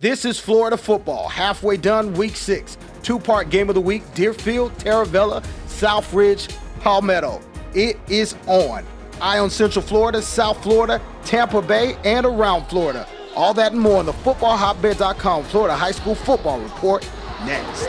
This is Florida football, halfway done, week 6. Two-part game of the week, Deerfield, Taravella, Southridge, Palmetto. It is on. Eye on Central Florida, South Florida, Tampa Bay, and around Florida. All that and more on the footballhotbed.com Florida High School Football Report next.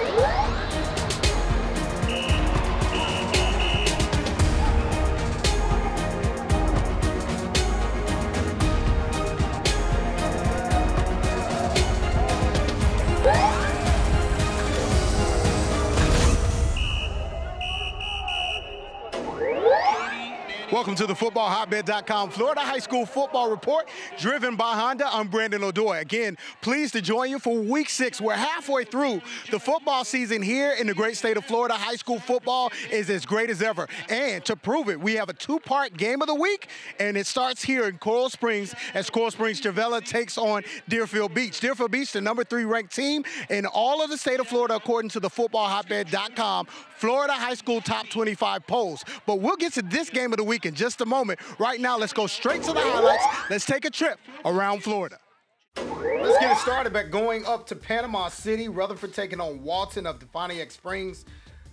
Welcome to the footballhotbed.com Florida High School Football Report, driven by Honda. I'm Brandon O'Doy. Again, pleased to join you for week 6. We're halfway through the football season here in the great state of Florida. High school football is as great as ever. And to prove it, we have a two-part game of the week, and it starts here in Coral Springs as Coral Springs Taravella takes on Deerfield Beach. Deerfield Beach, the number 3 ranked team in all of the state of Florida, according to the footballhotbed.com Florida High School Top 25 polls. But we'll get to this game of the week in just a moment. Right now, let's go straight to the highlights. Let's take a trip around Florida. Let's get it started by going up to Panama City. Rutherford taking on Walton of Defaniac Springs.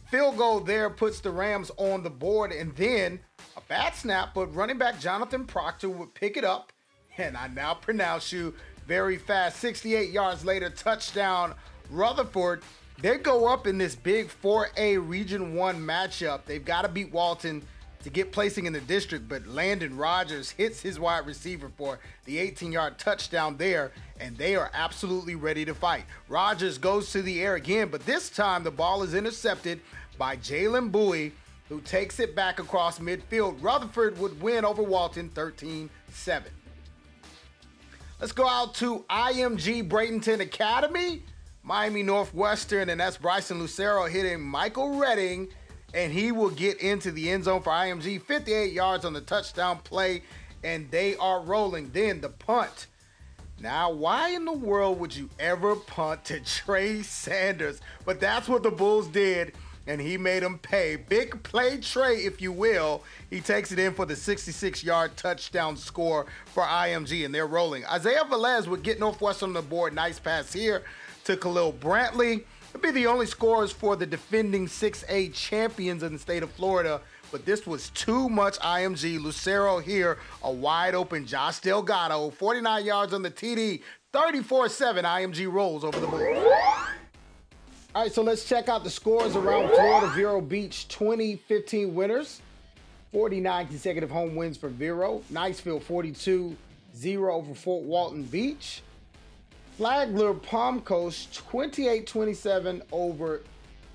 Field goal there puts the Rams on the board, and then a bad snap, but running back Jonathan Proctor would pick it up, and I now pronounce you very fast. 68 yards later, touchdown Rutherford. They go up in this big 4A Region 1 matchup. They've got to beat Walton to get placing in the district, but Landon Rogers hits his wide receiver for the 18-yard touchdown there, and they are absolutely ready to fight. Rogers goes to the air again, but this time the ball is intercepted by Jalen Bowie, who takes it back across midfield. Rutherford would win over Walton 13-7. Let's go out to IMG Bradenton Academy. Miami Northwestern, and that's Bryson Lucero hitting Michael Redding, and he will get into the end zone for IMG. 58 yards on the touchdown play, and they are rolling. Then the punt. Now, why in the world would you ever punt to Trey Sanders? But that's what the Bulls did, and he made them pay. Big play Trey, if you will. He takes it in for the 66-yard touchdown score for IMG, and they're rolling. Isaiah Velez would get Northwestern on the board. Nice pass here to Khalil Brantley. It'll be the only scorers for the defending 6A champions in the state of Florida, but this was too much IMG. Lucero here, a wide open Josh Delgado, 49 yards on the TD, 34-7. IMG rolls over the Bulls. All right, so let's check out the scores around Florida. Vero Beach, 2015 winners, 49 consecutive home wins for Vero. Niceville, 42-0 over Fort Walton Beach. Flagler Palm Coast, 28-27 over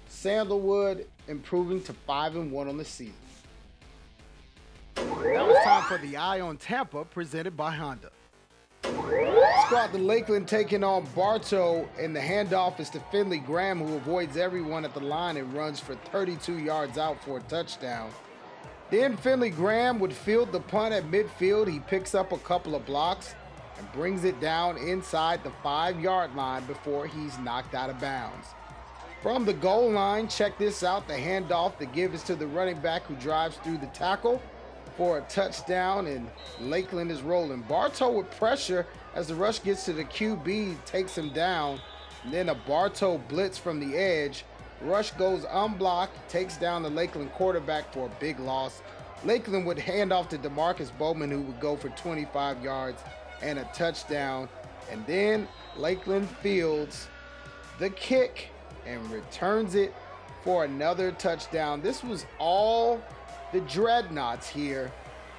Sandalwood, improving to 5-1 on the season. Now it's time for the Eye on Tampa, presented by Honda. Let's go out to Lakeland taking on Bartow, and the handoff is to Finley Graham, who avoids everyone at the line and runs for 32 yards out for a touchdown. Then Finley Graham would field the punt at midfield. He picks up a couple of blocks and brings it down inside the 5-yard line before he's knocked out of bounds. From the goal line, check this out. The handoff, the give is to the running back, who drives through the tackle for a touchdown, and Lakeland is rolling. Bartow with pressure as the rush gets to the QB, takes him down. And then a Bartow blitz from the edge. Rush goes unblocked, takes down the Lakeland quarterback for a big loss. Lakeland would hand off to DeMarcus Bowman, who would go for 25 yards and a touchdown. And then Lakeland fields the kick and returns it for another touchdown. This was all the dreadnoughts here,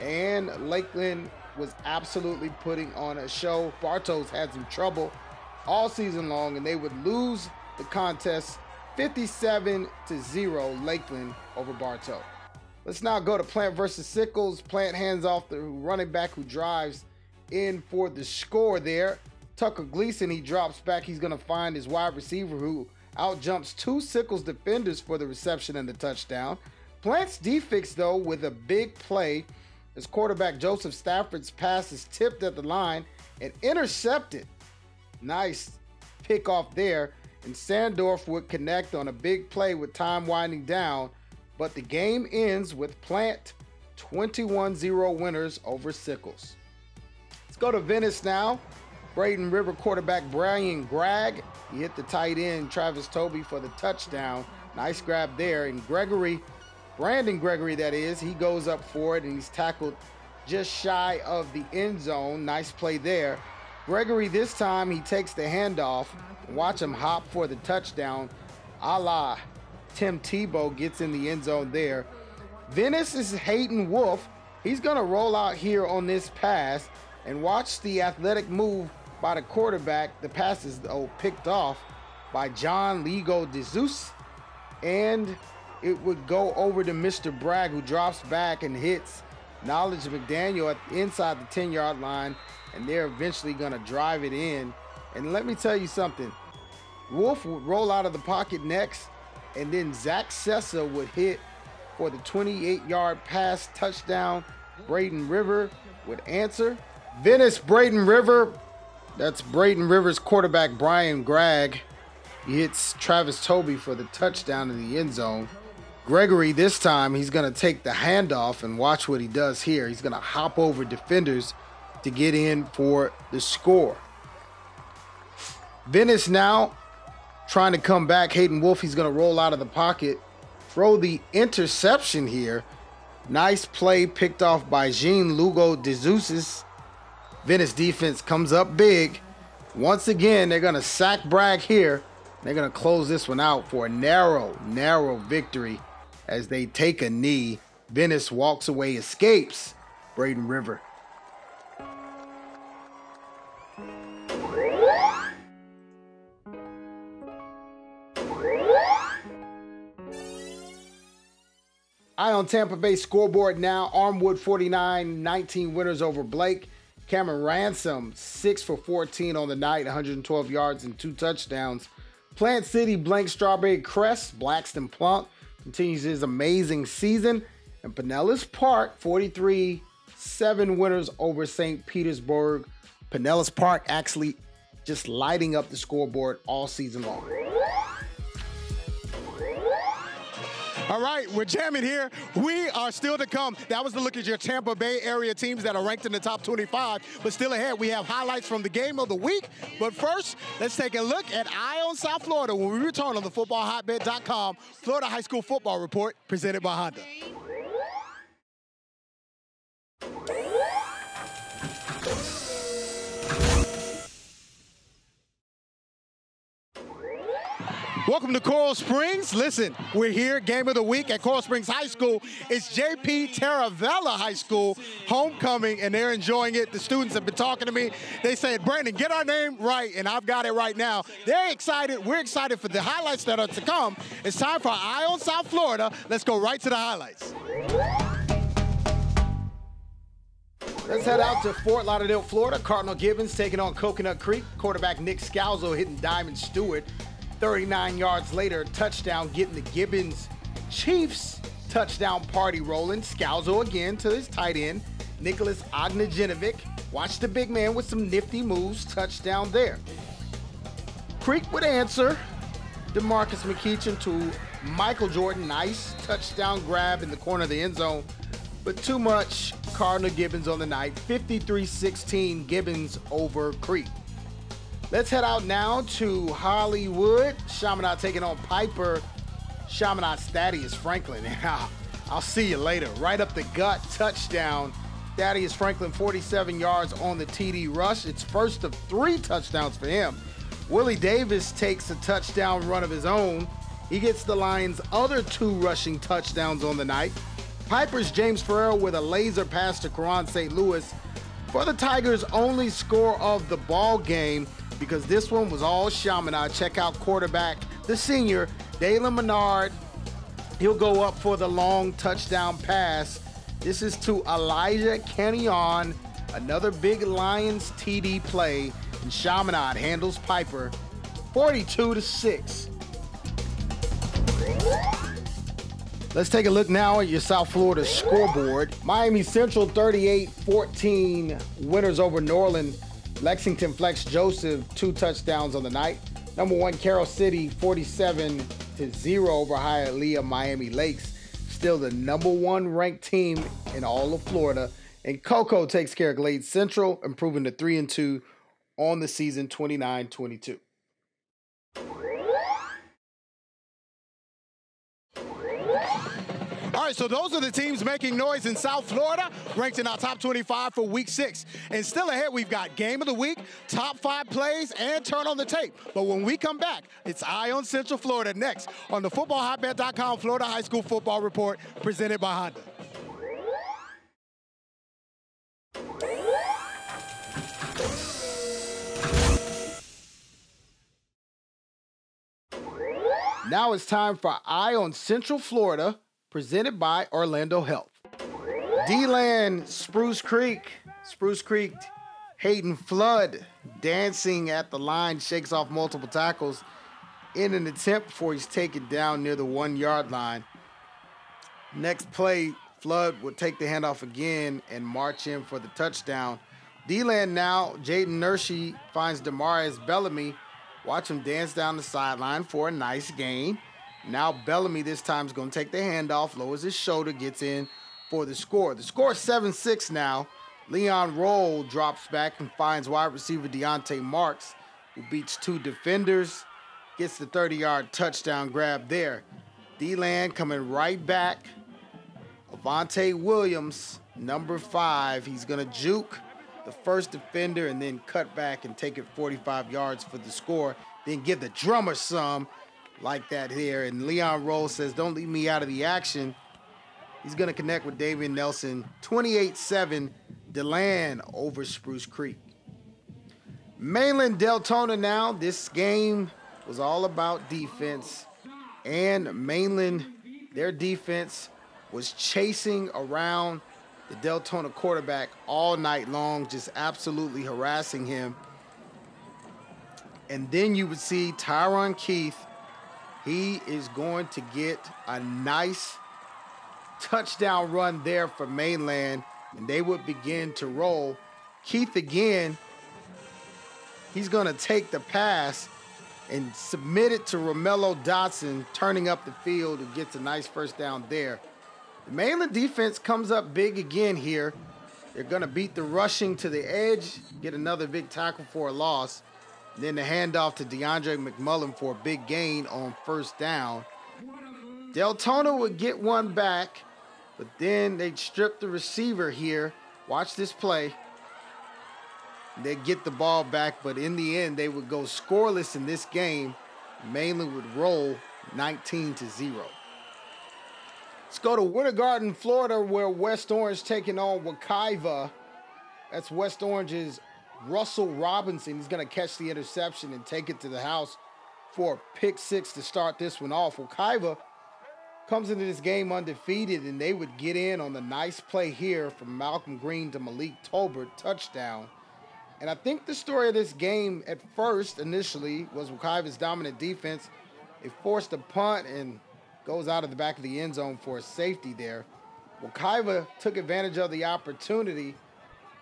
and Lakeland was absolutely putting on a show. Bartow's had some trouble all season long, and they would lose the contest 57-0, Lakeland over Bartow. Let's now go to Plant versus Sickles. Plant hands off the running back, who drives in for the score there. Tucker Gleason, he drops back. He's going to find his wide receiver, who outjumps 2 Sickles defenders for the reception and the touchdown. Plant's defense, though, with a big play, as quarterback Joseph Stafford's pass is tipped at the line and intercepted. Nice pick off there, and Sandorf would connect on a big play with time winding down, but the game ends with Plant 21-0 winners over Sickles. Let's go to Venice now. Braden River quarterback Brian Gregg. He hit the tight end Travis Toby for the touchdown. Nice grab there. And Brandon Gregory that is, he goes up for it and he's tackled just shy of the end zone. Nice play there. Gregory this time, he takes the handoff. Watch him hop for the touchdown. A la Tim Tebow gets in the end zone there. Venice is Hayden Wolf. He's going to roll out here on this pass and watch the athletic move by the quarterback. The pass is picked off by John Ligo DeZeus, and it would go over to Mr. Bragg, who drops back and hits Knowledge McDaniel inside the 10-yard line, and they're eventually going to drive it in. And let me tell you something. Wolf would roll out of the pocket next, and then Zach Sessa would hit for the 28-yard pass touchdown. Braden River would answer. Venice Braden River. That's Braden River's quarterback, Brian Gregg. He hits Travis Toby for the touchdown in the end zone. Gregory, this time, he's going to take the handoff and watch what he does here. He's going to hop over defenders to get in for the score. Venice now trying to come back. Hayden Wolf, he's going to roll out of the pocket, throw the interception here. Nice play picked off by Jean Lugo DeZeus. Venice defense comes up big. Once again, they're going to sack Bragg here. They're going to close this one out for a narrow victory as they take a knee. Venice walks away, escapes Braden River. Eye on Tampa Bay scoreboard now. Armwood 49-19 winners over Blake. Cameron Ransom 6 for 14 on the night, 112 yards and 2 touchdowns. Plant City blank Strawberry Crest. Blackston Plunk continues his amazing season. And Pinellas Park 43-7 winners over St. Petersburg. Pinellas Park actually just lighting up the scoreboard all season long. All right, we're jamming here. We are still to come. That was the look at your Tampa Bay area teams that are ranked in the top 25. But still ahead, we have highlights from the game of the week. But first, let's take a look at Eye on South Florida when we return on the footballhotbed.com Florida High School Football Report presented by Honda. Welcome to Coral Springs. Listen, we're here, game of the week at Coral Springs High School. It's J.P. Taravella High School homecoming, and they're enjoying it. The students have been talking to me. They said, Brandon, get our name right, and I've got it right now. They're excited. We're excited for the highlights that are to come. It's time for Eye on South Florida. Let's go right to the highlights. Let's head out to Fort Lauderdale, Florida. Cardinal Gibbons taking on Coconut Creek. Quarterback Nick Scalzo hitting Diamond Stewart. 39 yards later, touchdown, getting the Gibbons Chiefs touchdown party rolling. Scalzo again to his tight end, Nicholas Ognjenovic. Watch the big man with some nifty moves. Touchdown there. Creek would answer. DeMarcus McKeechin to Michael Jordan. Nice touchdown grab in the corner of the end zone. But too much. Cardinal Gibbons on the night. 53-16 Gibbons over Creek. Let's head out now to Hollywood. Chaminade taking on Piper. Chaminade's Thaddeus Franklin. I'll see you later. Right up the gut, touchdown. Thaddeus Franklin, 47 yards on the TD rush. It's first of 3 touchdowns for him. Willie Davis takes a touchdown run of his own. He gets the Lions' other 2 rushing touchdowns on the night. Piper's James Farrell with a laser pass to Karan St. Louis for the Tigers' only score of the ball game, because this one was all Chaminade. Check out quarterback, the senior, Dalen Menard. He'll go up for the long touchdown pass. This is to Elijah Kenyon, another big Lions TD play, and Chaminade handles Piper 42-6. Let's take a look now at your South Florida scoreboard. Miami Central 38-14 winners over Norland. Lexington Flex Joseph 2 touchdowns on the night. Number 1 Carroll City 47-0 over Hialeah Miami Lakes. Still the number 1 ranked team in all of Florida. And Cocoa takes care of Glade Central, improving to 3-2 on the season, 29-22. All right, so those are the teams making noise in South Florida, ranked in our top 25 for Week 6. And still ahead, we've got Game of the Week, top 5 plays, and Turn on the Tape. But when we come back, it's Eye on Central Florida next on the FootballHotbed.com Florida High School Football Report, presented by Honda. Now it's time for Eye on Central Florida, presented by Orlando Health. D-Land, Spruce Creek, Hayden Flood dancing at the line, shakes off multiple tackles in an attempt before he's taken down near the 1-yard line. Next play, Flood will take the handoff again and march in for the touchdown. D-Land now, Jaden Nershi finds Demarius Bellamy. Watch him dance down the sideline for a nice gain. Now Bellamy this time is going to take the handoff, lowers his shoulder, gets in for the score. The score is 7-6 now. Leon Roll drops back and finds wide receiver Deontay Marks, who beats 2 defenders, gets the 30-yard touchdown grab there. D-Land coming right back. Avante Williams, number 5. He's going to juke the first defender and then cut back and take it 45 yards for the score. Then give the drummer some like that here. And Leon Roll says, don't leave me out of the action. He's going to connect with Davian Nelson. 28-7, DeLand over Spruce Creek. Mainland Deltona now. This game was all about defense. And Mainland, their defense was chasing around the Deltona quarterback all night long, just absolutely harassing him. And then you would see Tyron Keith. He is going to get a nice touchdown run there for Mainland, and they would begin to roll. Keith again, he's going to take the pass and submit it to Romello Dotson, turning up the field, and gets a nice first down there. The Mainland defense comes up big again here. They're going to beat the rushing to the edge, get another big tackle for a loss. Then the handoff to DeAndre McMullen for a big gain on first down. Deltona would get one back, but then they'd strip the receiver here. Watch this play. They'd get the ball back, but in the end, they would go scoreless in this game. Mainland would roll 19-0. Let's go to Winter Garden, Florida, where West Orange taking on Wekiva. That's West Orange's Russell Robinson. He's going to catch the interception and take it to the house for a pick 6 to start this one off. Wekiva comes into this game undefeated, and they would get in on the nice play here from Malcolm Green to Malik Tolbert, touchdown. And I think the story of this game at first, initially, was Wekiva's dominant defense. It forced a punt and goes out of the back of the end zone for a safety there. Wekiva took advantage of the opportunity,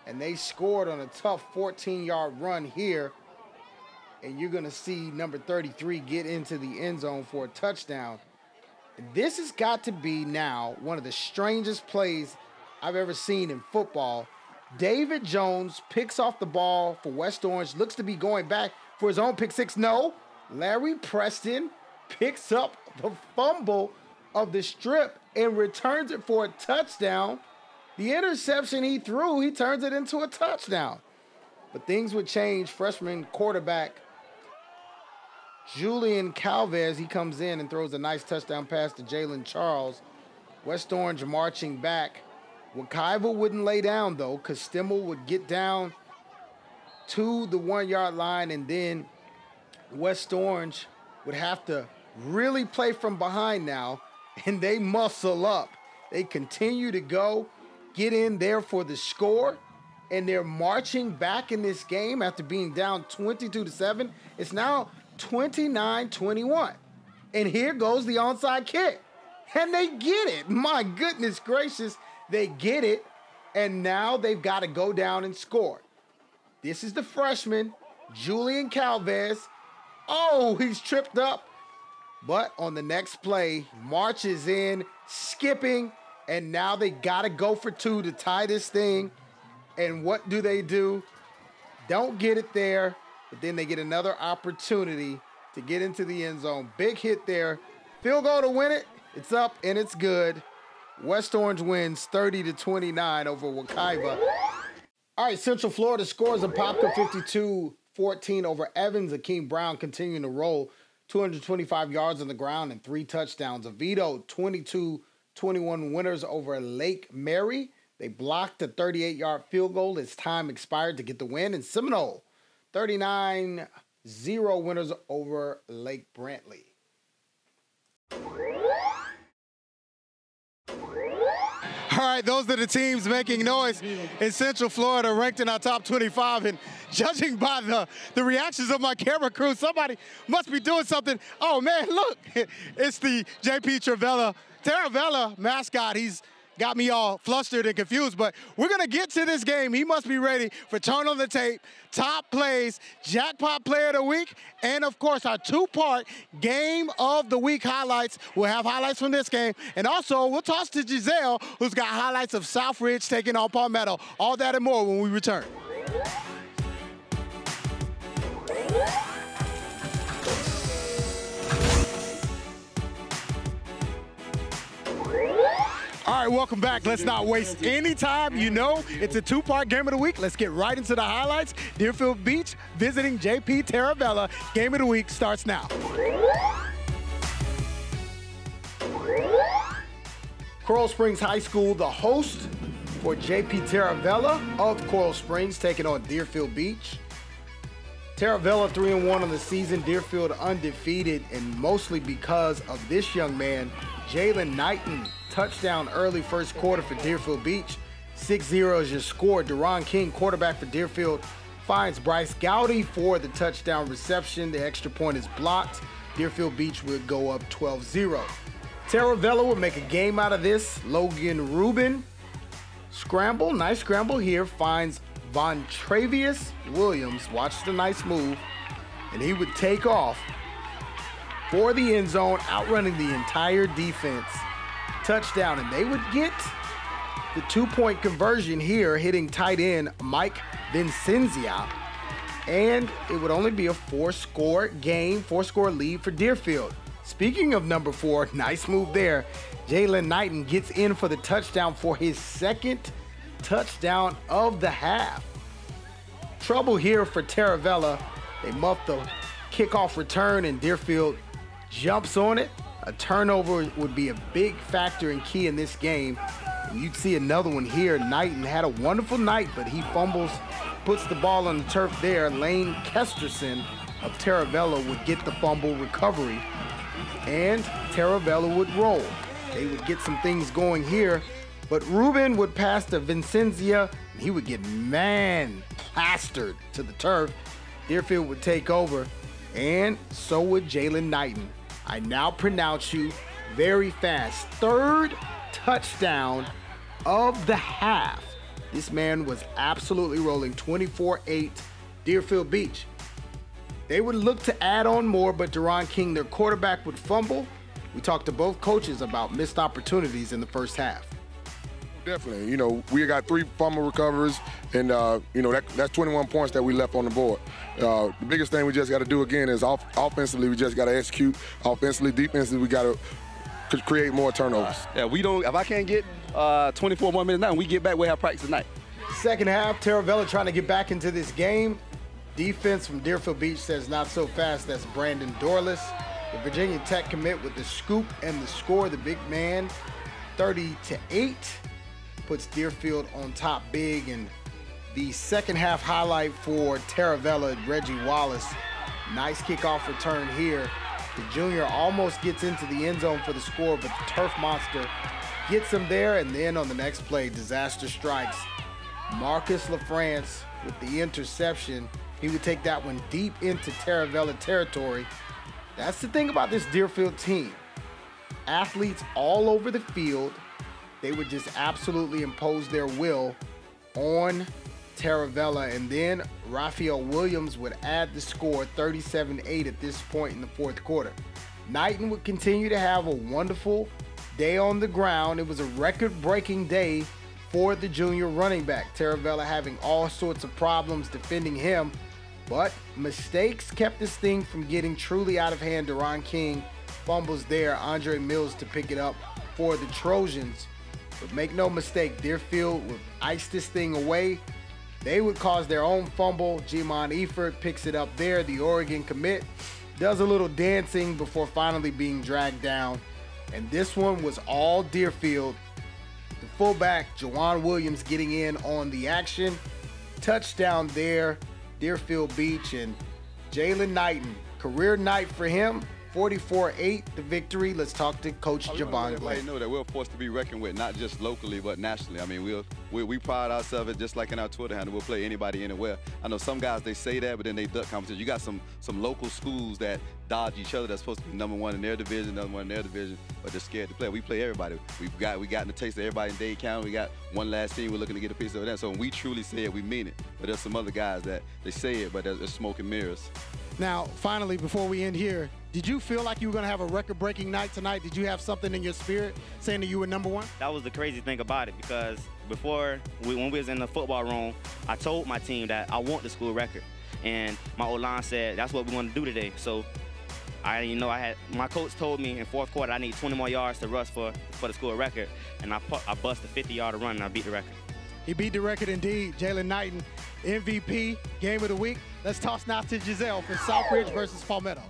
and they scored on a tough 14-yard run here. And you're going to see number 33 get into the end zone for a touchdown. This has got to be now one of the strangest plays I've ever seen in football. David Jones picks off the ball for West Orange, looks to be going back for his own pick 6. No, Larry Preston picks up the fumble of the strip and returns it for a touchdown. The interception he threw, he turns it into a touchdown. But things would change. Freshman quarterback Julian Calvez, he comes in and throws a nice touchdown pass to Jalen Charles. West Orange marching back. Wekiva wouldn't lay down, though, because Stimmel would get down to the 1-yard line, and then West Orange would have to really play from behind now, and they muscle up. They continue to go, get in there for the score, and they're marching back in this game after being down 22-7. It's now 29-21. And here goes the onside kick. And they get it. My goodness gracious, they get it. And now they've got to go down and score. This is the freshman, Julian Calvez. Oh, he's tripped up. But on the next play, marches in, skipping, and now they got to go for 2 to tie this thing. And what do? Don't get it there, but then they get another opportunity to get into the end zone. Big hit there. Field goal to win it. It's up and it's good. West Orange wins 30-29 over Wekiva. All right, Central Florida scores a Popka 52-14 over Evans. Akeem Brown continuing to roll. 225 yards on the ground and 3 touchdowns. Oviedo 22-21 winners over Lake Mary. They blocked a 38-yard field goal as time expired to get the win. And Seminole 39-0 winners over Lake Brantley. All right, those are the teams making noise in Central Florida, ranked in our top 25. And judging by the reactions of my camera crew, somebody must be doing something. Oh, man, look, it's the J.P. Taravella mascot. He's got me all flustered and confused, but we're going to get to this game. He must be ready for Turn on the Tape, Top Plays, Jackpot Player of the Week, and, of course, our 2-part Game of the Week highlights. We'll have highlights from this game, and also we'll toss to Giselle, who's got highlights of Southridge taking on Palmetto. All that and more when we return. All right, welcome back. Let's not waste any time. You know, it's a 2-part Game of the Week. Let's get right into the highlights. Deerfield Beach visiting J.P. Taravella. Game of the Week starts now. Coral Springs High School, the host for J.P. Taravella of Coral Springs, taking on Deerfield Beach. Taravella 3-1 on the season, Deerfield undefeated, and mostly because of this young man, Jalen Knighton. Touchdown early first quarter for Deerfield Beach. 6-0 is your score. Deron King, quarterback for Deerfield, finds Bryce Gowdy for the touchdown reception. The extra point is blocked. Deerfield Beach would go up 12-0. Taravella would make a game out of this. Logan Rubin, scramble, nice scramble here, finds Von Travius Williams. Watch the nice move. And he would take off for the end zone, outrunning the entire defense. Touchdown, and they would get the 2-point conversion here, hitting tight end Mike Vincenzia, and it would only be a 4-score game, 4-score lead for Deerfield. Speaking of number 4, nice move there. Jalen Knighton gets in for the touchdown for his 2nd touchdown of the half. Trouble here for Taravella. They muff the kickoff return, and Deerfield jumps on it. A turnover would be a big factor and key in this game. And you'd see another one here. Knighton had a wonderful night, but he fumbles, puts the ball on the turf there. Lane Kesterson of Taravella would get the fumble recovery, and Taravella would roll. They would get some things going here, but Ruben would pass to Vincenzia, and he would get plastered to the turf. Deerfield would take over, and so would Jalen Knighton. I now pronounce you very fast. 3rd touchdown of the half. This man was absolutely rolling. 24-8 Deerfield Beach. They would look to add on more, but Deron King, their quarterback, would fumble. We talked to both coaches about missed opportunities in the first half. Definitely. You know, we got 3 fumble recoveries, and, you know, that's 21 points that we left on the board. The biggest thing we just got to do again is offensively, we just got to execute. Offensively, defensively, we got to create more turnovers. Yeah, we don't. If I can't get 24 more minutes now, we get back, we'll have practice tonight. Second half, Taravella trying to get back into this game. Defense from Deerfield Beach says not so fast. That's Brandon Dorless. The Virginia Tech commit with the scoop and the score. The big man, 30-8. Puts Deerfield on top big, and the second half highlight for Taravella, Reggie Wallace. Nice kickoff return here. The junior almost gets into the end zone for the score, but the turf monster gets him there, and then on the next play, disaster strikes. Marcus LaFrance with the interception. He would take that one deep into Taravella territory. That's the thing about this Deerfield team. Athletes all over the field. They would just absolutely impose their will on Taravella, and then Raphael Williams would add the score, 37-8 at this point in the 4th quarter. Knighton would continue to have a wonderful day on the ground. It was a record-breaking day for the junior running back. Taravella having all sorts of problems defending him, but mistakes kept this thing from getting truly out of hand. Deron King fumbles there. Andre Mills to pick it up for the Trojans. But make no mistake, Deerfield would ice this thing away. They would cause their own fumble. Jimon Eford picks it up there. The Oregon commit does a little dancing before finally being dragged down. And this one was all Deerfield. The fullback, Jawan Williams, getting in on the action. Touchdown there, Deerfield Beach, and Jalen Knighton. Career night for him. 44-8, the victory. Let's talk to Coach Javon Glenn. Everybody know that we're a force to be reckoned with, not just locally, but nationally. I mean, we pride ourselves, just like in our Twitter handle, we'll play anybody anywhere. I know some guys, they say that, but then they duck competition. You got some local schools that dodge each other that's supposed to be #1 in their division, #1 in their division, but they're scared to play. We play everybody. We got the taste of everybody in Dade County. We got one last team we're looking to get a piece of that. So when we truly say it, we mean it. But there's some other guys that they say it, but there's smoke and mirrors. Now, finally, before we end here, did you feel like you were going to have a record-breaking night tonight? Did you have something in your spirit saying that you were #1? That was the crazy thing about it, because before, when we was in the football room, I told my team that I want the school record. And my O-line said, that's what we want to do today. So, my coach told me in fourth quarter I need 20 more yards to rush for the school record. And I bust a 50-yard run and I beat the record. He beat the record indeed. Jalen Knighton, MVP, Game of the Week. Let's toss now to Giselle for Southridge versus Palmetto.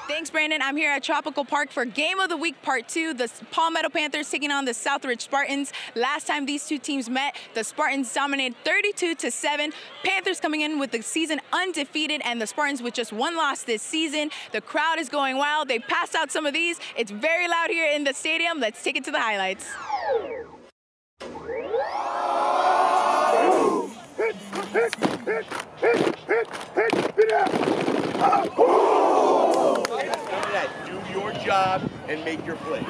Thanks, Brandon. I'm here at Tropical Park for Game of the Week Part 2. The Palmetto Panthers taking on the Southridge Spartans. Last time these two teams met, the Spartans dominated 32-7. Panthers coming in with the season undefeated, and the Spartans with just one loss this season. The crowd is going wild. They passed out some of these. It's very loud here in the stadium. Let's take it to the highlights. Do your job and make your play.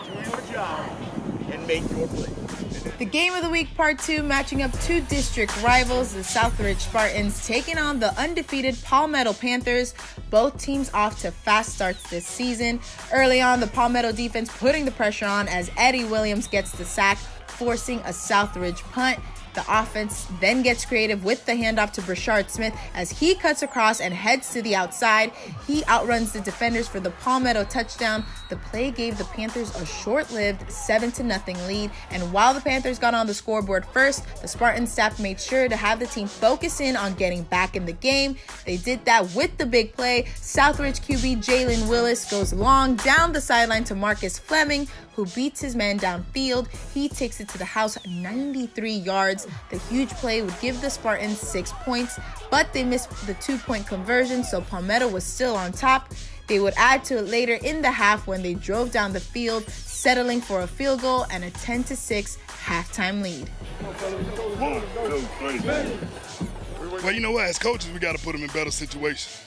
Do your job and make your play. The Game of the Week Part 2, matching up two district rivals, the Southridge Spartans taking on the undefeated Palmetto Panthers. Both teams off to fast starts this season. Early on, the Palmetto defense putting the pressure on as Eddie Williams gets the sack, forcing a Southridge punt. The offense then gets creative with the handoff to Brashard Smith as he cuts across and heads to the outside. He outruns the defenders for the Palmetto touchdown. The play gave the Panthers a short-lived 7-0 lead, and while the Panthers got on the scoreboard first, the Spartan staff made sure to have the team focus in on getting back in the game. They did that with the big play. Southridge QB Jalen Willis goes long down the sideline to Marcus Fleming, who beats his man downfield. He takes it to the house 93 yards. The huge play would give the Spartans 6 points, but they missed the 2-point conversion, so Palmetto was still on top. They would add to it later in the half when they drove down the field, settling for a field goal and a 10-6 halftime lead. Well, you know what? As coaches, we got to put them in better situations,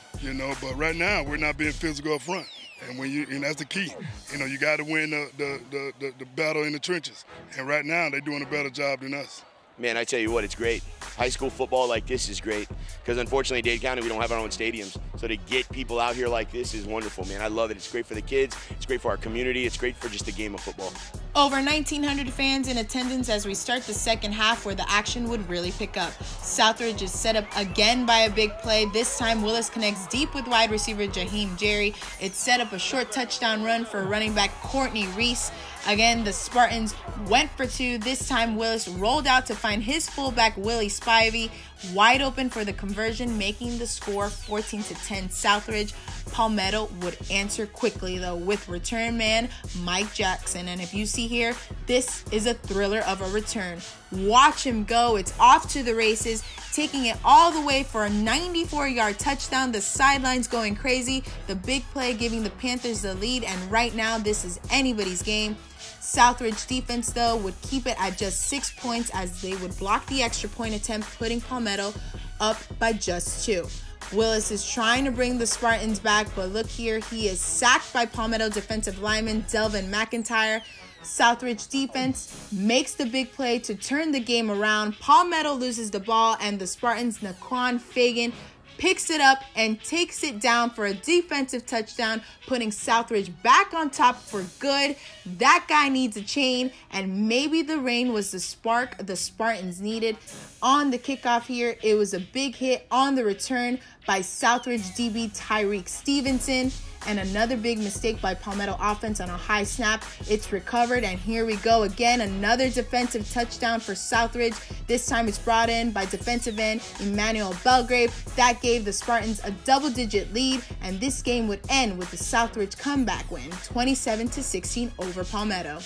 But right now, we're not being physical up front. And that's the key. You got to win the battle in the trenches. And right now, they're doing a better job than us. Man, I tell you what, it's great. High school football like this is great because unfortunately, Dade County, we don't have our own stadiums. So to get people out here like this is wonderful, man. I love it. It's great for the kids. It's great for our community. It's great for just the game of football. Over 1,900 fans in attendance as we start the second half where the action would really pick up. Southridge is set up again by a big play. This time, Willis connects deep with wide receiver Jaheim Jerry. It set up a short touchdown run for running back Courtney Reese. Again, the Spartans went for two. This time, Willis rolled out to find his fullback, Willie Spivey, wide open for the conversion, making the score 14-10 Southridge. Palmetto would answer quickly, though, with return man Mike Jackson. And if you see here, this is a thriller of a return. Watch him go. It's off to the races, taking it all the way for a 94-yard touchdown. The sidelines going crazy. The big play giving the Panthers the lead. And right now, this is anybody's game. Southridge defense, though, would keep it at just 6 points as they would block the extra point attempt, putting Palmetto up by just 2. Willis is trying to bring the Spartans back, but look here, he is sacked by Palmetto defensive lineman Delvin McIntyre. Southridge defense makes the big play to turn the game around. Palmetto loses the ball, and the Spartans' Naquan Fagan picks it up and takes it down for a defensive touchdown, putting Southridge back on top for good. That guy needs a chain, and maybe the rain was the spark the Spartans needed. On the kickoff here, it was a big hit on the return by Southridge DB Tyreek Stevenson, and another big mistake by Palmetto offense on a high snap. It's recovered, and here we go again. Another defensive touchdown for Southridge. This time it's brought in by defensive end Emmanuel Belgrave. That gave the Spartans a double-digit lead, and this game would end with the Southridge comeback win, 27-16 over Palmetto.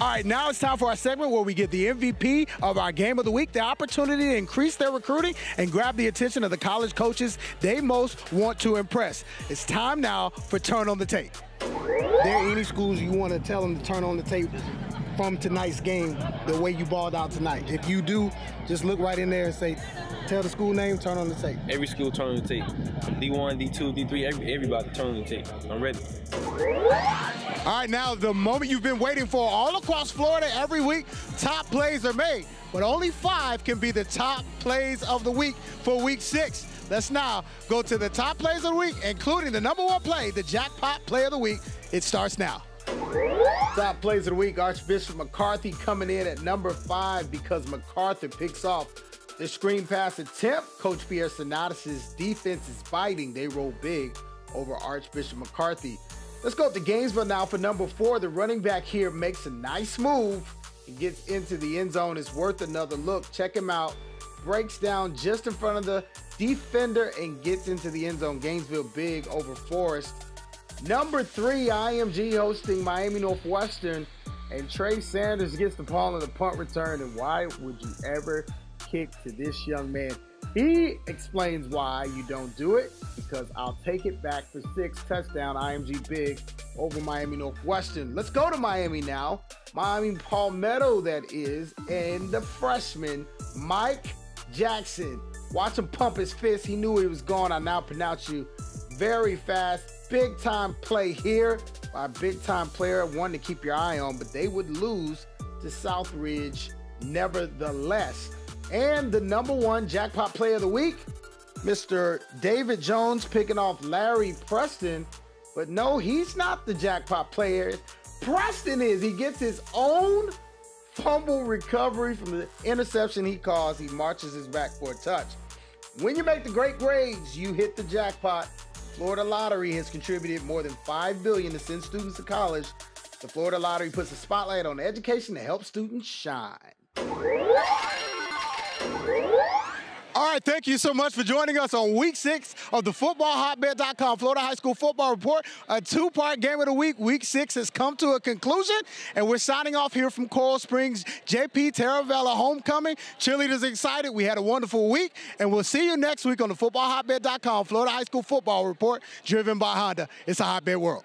All right, now it's time for our segment where we get the MVP of our game of the week, the opportunity to increase their recruiting and grab the attention of the college coaches they most want to impress. It's time now for Turn on the Tape. Are there any schools you want to tell them to turn on the tape from tonight's game, the way you balled out tonight? If you do, just look right in there and say, tell the school name, turn on the tape. Every school turn on the tape. D1, D2, D3, everybody turn on the tape. I'm ready. All right, now the moment you've been waiting for. All across Florida every week, top plays are made, but only 5 can be the top plays of the week for week 6. Let's now go to the top plays of the week, including the #1 play, the jackpot play of the week. It starts now. Top plays of the week, Archbishop McCarthy coming in at number 5 because McCarthy picks off the screen pass attempt. Coach Pierre Sonatas' defense is biting. They roll big over Archbishop McCarthy. Let's go to Gainesville now for number 4. The running back here makes a nice move. He gets into the end zone. It's worth another look. Check him out. Breaks down just in front of the defender and gets into the end zone. Gainesville big over Forest. Number 3, IMG hosting Miami Northwestern. And Trey Sanders gets the ball on the punt return. And why would you ever kick to this young man? He explains why you don't do it, because I'll take it back for 6. Touchdown, IMG big over Miami Northwestern. Let's go to Miami now. Miami Palmetto, that is, and the freshman, Mike Jackson. Watch him pump his fist. He knew he was gone. I now pronounce you very fast. Big time play here by a big time player, one to keep your eye on, but they would lose to Southridge nevertheless. And the #1 jackpot play of the week, Mr. David Jones picking off Larry Preston. But no, he's not the jackpot player. Preston is. He gets his own fumble recovery from the interception he caused. He marches his back for a touch. When you make the great grades, you hit the jackpot. Florida Lottery has contributed more than $5 billion to send students to college. The Florida Lottery puts a spotlight on education to help students shine. All right, thank you so much for joining us on week 6 of the footballhotbed.com Florida High School Football Report. A 2-part game of the week. Week 6 has come to a conclusion, and we're signing off here from Coral Springs. JP Taravella homecoming. Cheerleaders excited. We had a wonderful week, and we'll see you next week on the footballhotbed.com Florida High School Football Report, driven by Honda. It's a hotbed world.